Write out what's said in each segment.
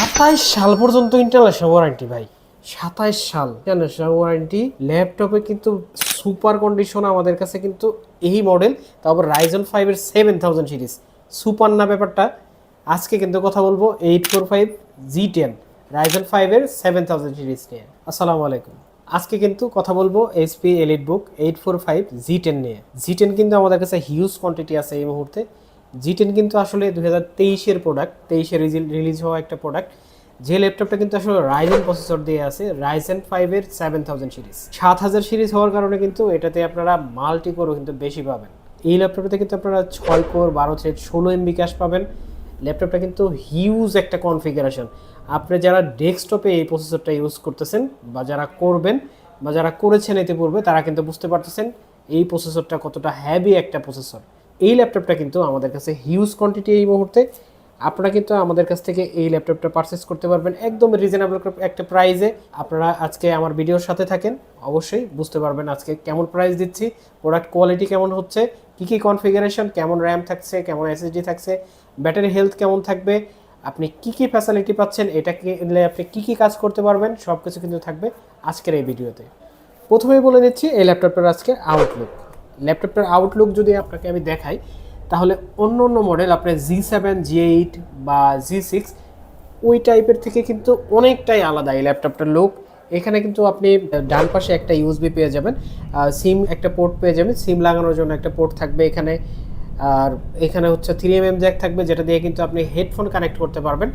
27 সাল পর্যন্ত international warranty ভাই। 27 সাল ইন্টারন্যাশনাল ওয়ারেন্টি ল্যাপটপে, কিন্তু সুপার কন্ডিশন আমাদের কাছে কিন্তু এই মডেল, তারপর রাইজন 5-এর 7000 সিরিজ। সুপার না ব্যাপারটা। আজকে কিন্তু কথা বলবো 845 G10 রাইজন 5-এর 7000 সিরিজ নিয়ে। আসসালামু আলাইকুম। আজকে কিন্তু কথা বলবো HP EliteBook 845 G10 নিয়ে। G10 কিন্তু আমাদের কাছে হিউজ কোয়ান্টিটি আছে এই মুহূর্তে। G10 কিন্তু আসলে 2023-এর প্রোডাক্ট, 23-এ রিলিজ হওয়া একটা প্রোডাক্ট। যে ল্যাপটপটা কিন্তু আসলে রাইজেন প্রসেসর দিয়ে আছে, রাইজেন 5-এর 7000 সিরিজ। 7000 সিরিজ হওয়ার কারণে কিন্তু এটাতে আপনারা মাল্টি কোরও কিন্তু বেশি পাবেন। এই ল্যাপটপটাতে কিন্তু আপনারা 6 কোর 12 থ্রেড 16 MB ক্যাশ পাবেন। ল্যাপটপটা কিন্তু হিউজ একটা কনফিগারেশন। আপনি যারা ডেস্কটপে এই প্রসেসরটা ইউজ করতেছেন বা যারা করবেন বা যারা করেছেন ইতিপূর্বে, তারা কিন্তু বুঝতে পারতেছেন এই প্রসেসরটা কতটা হ্যাভি একটা প্রসেসর। এই ল্যাপটপটা কিন্তু আমাদের কাছে হিউজ কোয়ান্টিটি এই মুহূর্তে। আপনারা কিন্তু আমাদের কাছ থেকে এই ল্যাপটপটা পারচেস করতে পারবেন একদম রিজনেবল একটা প্রাইসে। আপনারা আজকে আমার ভিডিওর সাথে থাকেন, অবশ্যই বুঝতে পারবেন আজকে কেমন প্রাইস দিচ্ছি, প্রোডাক্ট কোয়ালিটি কেমন হচ্ছে, কী কী কনফিগারেশন, কেমন র্যাম থাকছে, কেমন SSD থাকছে, ব্যাটারি হেলথ কেমন থাকবে, আপনি কি কি ফ্যাসিলিটি পাচ্ছেন, এটা কিনলে আপনি কি কি কাজ করতে পারবেন, সব কিছু কিন্তু থাকবে আজকের এই ভিডিওতে। প্রথমেই বলে নিচ্ছি এই ল্যাপটপটার আজকে আউটলুক। ল্যাপটপটার আউটলুক যদি আপনাকে আমি দেখাই, তাহলে অন্য অন্য মডেল আপনার G7, G8 বা G6 ওই টাইপের থেকে কিন্তু অনেকটাই আলাদা এই ল্যাপটপটার লুক। এখানে কিন্তু আপনি ডান পাশে একটা USB পেয়ে যাবেন, সিম একটা পোর্ট পেয়ে যাবেন, সিম লাগানোর জন্য একটা পোর্ট থাকবে এখানে। আর এখানে হচ্ছে 3mm জ্যাক থাকবে, যেটা দিয়ে কিন্তু আপনি হেডফোন কানেক্ট করতে পারবেন।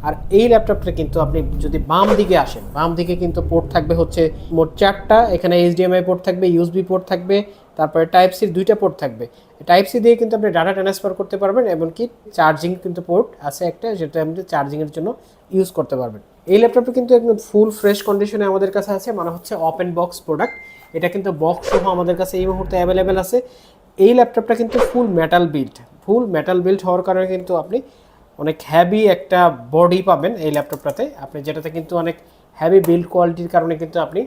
আর এই ল্যাপটপটা কিন্তু আপনি যদি বাম দিকে আসেন, বাম দিকে কিন্তু পোর্ট থাকবে হচ্ছে মোট 4টা। এখানে HDMI পোর্ট থাকবে, USB পোর্ট থাকবে, তারপরে টাইপ সির 2টা পোর্ট থাকবে। টাইপ সি দিয়ে কিন্তু আপনি ডাটা ট্রান্সফার করতে পারবেন, এমনকি চার্জিং কিন্তু পোর্ট আছে একটা, যেটা আপনি চার্জিংয়ের জন্য ইউজ করতে পারবেন। এই ল্যাপটপটা কিন্তু একদম ফুল ফ্রেশ কন্ডিশনে আমাদের কাছে আছে, মানে হচ্ছে ওপেন বক্স প্রোডাক্ট। এটা কিন্তু বক্স সহ আমাদের কাছে এই মুহূর্তে অ্যাভেলেবেল আছে। এই ল্যাপটপটা কিন্তু ফুল মেটাল বিল্ড হওয়ার কারণে কিন্তু আপনি অনেক হ্যাভি একটা বডি পাবেন এই ল্যাপটপটাতে। আপনি যেটাতে কিন্তু অনেক হ্যাভি বিল্ড কোয়ালিটির কারণে কিন্তু আপনি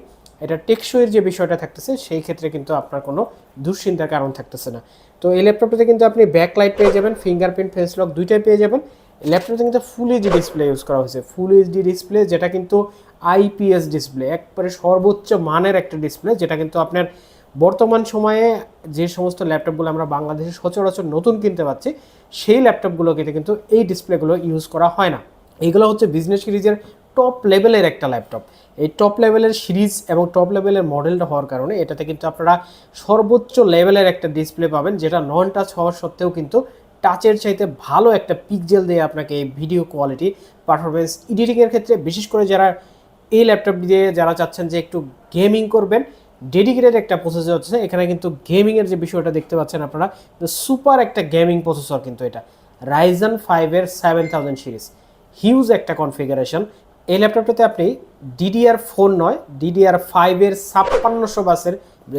এটা টেকসইয়ের যে বিষয়টা থাকতেছে, সেই ক্ষেত্রে কিন্তু আপনার কোনো দুশ্চিন্তার কারণ থাকতেছে না। তো এই ল্যাপটপটাতে কিন্তু আপনি ব্যাকলাইট পেয়ে যাবেন, ফিঙ্গারপ্রিন্ট, ফেস লক দুইটাই পেয়ে যাবেন। ল্যাপটপটাতে কিন্তু ফুল এইচডি ডিসপ্লে ইউজ করা হয়েছে, ফুল এইচডি ডিসপ্লে, যেটা কিন্তু IPS ডিসপ্লে, একবারে সর্বোচ্চ মানের একটা ডিসপ্লে, যেটা কিন্তু আপনার বর্তমান সময়ে যে সমস্ত ল্যাপটপগুলো আমরা বাংলাদেশে সচরাচর নতুন কিনতে পাচ্ছি, সেই ল্যাপটপগুলোকে কিন্তু এই ডিসপ্লেগুলো ইউজ করা হয় না। এইগুলো হচ্ছে বিজনেস সিরিজের টপ লেভেলের একটা ল্যাপটপ। এই টপ লেভেলের সিরিজ এবং টপ লেভেলের মডেলটা হওয়ার কারণে এটাতে কিন্তু আপনারা সর্বোচ্চ লেভেলের একটা ডিসপ্লে পাবেন, যেটা নন টাচ হওয়ার সত্ত্বেও কিন্তু টাচের চাইতে ভালো একটা পিক্সেল দিয়ে আপনাকে এই ভিডিও কোয়ালিটি, পারফরমেন্স, এডিটিংয়ের ক্ষেত্রে, বিশেষ করে যারা এই ল্যাপটপ দিয়ে যারা চাচ্ছেন যে একটু গেমিং করবেন, ডেডিকেটেড একটা প্রসেসর হচ্ছে এখানে। কিন্তু গেমিংয়ের যে বিষয়টা দেখতে পাচ্ছেন আপনারা, সুপার একটা গেমিং প্রসেসর কিন্তু এটা, রাইজন 5-এর 7000 সিরিজ, হিউজ একটা কনফিগারেশন। এই ল্যাপটপটাতে আপনি DDR4 নয়, DDR5-এর 5600 বাসের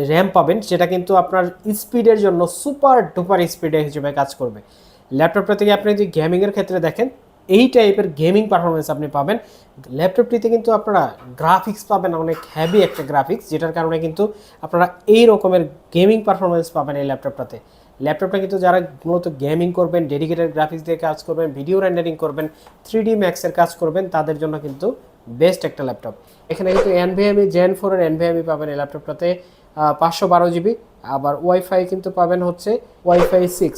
র্যাম পাবেন, যেটা কিন্তু আপনার স্পিডের জন্য সুপার ডুপার স্পিডে হিসেবে কাজ করবে। ল্যাপটপটা থেকে আপনি যদি গেমিংয়ের ক্ষেত্রে দেখেন, এই টাইপের গেমিং পারফরমেন্স আপনি পাবেন। ল্যাপটপটিতে কিন্তু আপনারা গ্রাফিক্স পাবেন, অনেক হ্যাভি একটা গ্রাফিক্স, যেটার কারণে কিন্তু আপনারা এই রকমের গেমিং পারফরমেন্স পাবেন এই ল্যাপটপটাতে। ল্যাপটপটা কিন্তু যারা মূলত গেমিং করবেন, ডেডিকেটেড গ্রাফিক্স দিয়ে কাজ করবেন, ভিডিও রেন্ডারিং করবেন, 3D ম্যাক্সের কাজ করবেন, তাদের জন্য কিন্তু বেস্ট একটা ল্যাপটপ। এখানে কিন্তু NVMe Gen 4-এর NVMe পাবেন এই ল্যাপটপটাতে, 512 GB। আবার ওয়াইফাই কিন্তু পাবেন হচ্ছে ওয়াইফাই 6।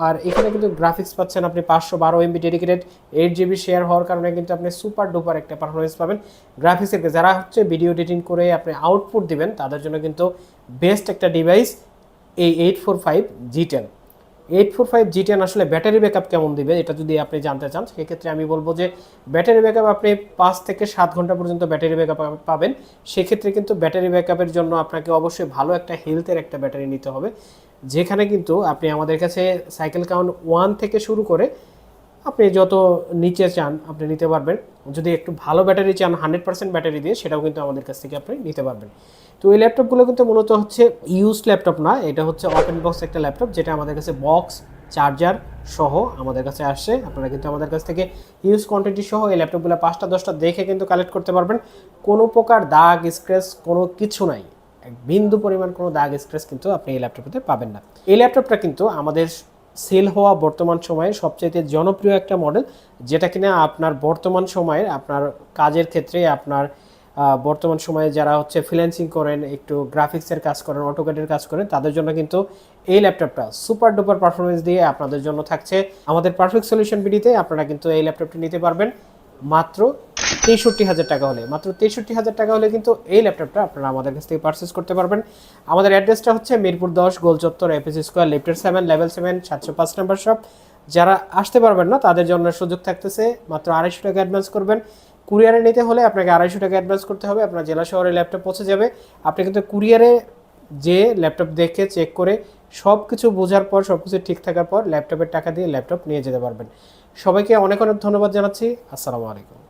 আর এখানে কিন্তু গ্রাফিক্স পাচ্ছেন আপনি 512 MB ডেডিকেটেড, 8 GB শেয়ার হওয়ার কারণে কিন্তু আপনি সুপার ডুপার একটা পারফরমেন্স পাবেন গ্রাফিক্সের। যারা হচ্ছে ভিডিও এডিটিং করে আপনি আউটপুট দিবেন, তাদের জন্য কিন্তু বেস্ট একটা ডিভাইস এই 845 G10 আসলে ব্যাটারি ব্যাকআপ কেমন দিবে, এটা যদি আপনি জানতে চান, সেক্ষেত্রে আমি বলবো যে ব্যাটারি ব্যাকআপ আপনি 5 থেকে 7 ঘন্টা পর্যন্ত ব্যাটারি ব্যাকআপ পাবেন। সেক্ষেত্রে কিন্তু ব্যাটারি ব্যাকআপের জন্য আপনাকে অবশ্যই ভালো একটা হেলথের একটা ব্যাটারি নিতে হবে, যেখানে কিন্তু আপনি আমাদের কাছে সাইকেল কাউন্ট 1 থেকে শুরু করে আপনি যত নিচে চান আপনি নিতে পারবেন। যদি একটু ভালো ব্যাটারি চান 100% ব্যাটারি দিয়ে, সেটাও কিন্তু আমাদের কাছ থেকে আপনি নিতে পারবেন। তো এই ল্যাপটপগুলো কিন্তু মূলত হচ্ছে ইউজড ল্যাপটপ না, এটা হচ্ছে ওপেন বক্স একটা ল্যাপটপ, যেটা আমাদের কাছে বক্স, চার্জার সহ আমাদের কাছে আসছে। আপনারা কিন্তু আমাদের কাছ থেকে ইউজ কোয়ান্টিটি সহ এই ল্যাপটপগুলো 5টা 10টা দেখে কিন্তু কালেক্ট করতে পারবেন। কোনো প্রকার দাগ স্ক্র্যাচ কোনো কিছু নাই, এক বিন্দু পরিমাণ কোনো দাগ স্ক্র্যাচ কিন্তু আপনি এই ল্যাপটপটাতে পাবেন না। এই ল্যাপটপটা কিন্তু আমাদের সেল হওয়া বর্তমান সময়ে সবচাইতে জনপ্রিয় একটা মডেল, যেটা কিনা আপনার বর্তমান সময়ে আপনার কাজের ক্ষেত্রে আপনার বর্তমান সময়ে যারা হচ্ছে ফ্রিল্যান্সিং করেন, একটু গ্রাফিক্সের কাজ করেন, অটোক্যাডের কাজ করেন, তাদের জন্য কিন্তু এই ল্যাপটপটা সুপার ডুপার পারফরমেন্স দিয়ে আপনাদের জন্য থাকছে। আমাদের পারফেক্ট সলিউশন বিডিতে আপনারা কিন্তু এই ল্যাপটপটি নিতে পারবেন মাত্র 63,000 টাকা হলে। মাত্র 63,000 টাকা হলে কিন্তু এই ল্যাপটপটা আপনারা আমাদের কাছ থেকে পারচেস করতে পারবেন। আমাদের অ্যাড্রেসটা হচ্ছে মিরপুর 10 গোলচত্বর, এপিসি স্কোয়ার, লিফটের 7, লেভেল 7, 705 নাম্বার শপ। যারা আসতে পারবেন না তাদের জন্য সুযোগ থাকতেছে, মাত্র 250 টাকা অ্যাডভান্স করবেন। কুরিয়ারে নিতে হলে আপনাকে 250 টাকা অ্যাডভান্স করতে হবে, আপনার জেলা শহরে ল্যাপটপ পৌঁছে যাবে। আপনি কিন্তু কুরিয়ারে যে ল্যাপটপ দেখে চেক করে সব কিছু বোঝার পর, সব কিছু ঠিক থাকার পর ল্যাপটপের টাকা দিয়ে ল্যাপটপ নিয়ে যেতে পারবেন। সবাইকে অনেক অনেক ধন্যবাদ জানাচ্ছি। আসসালামু আলাইকুম।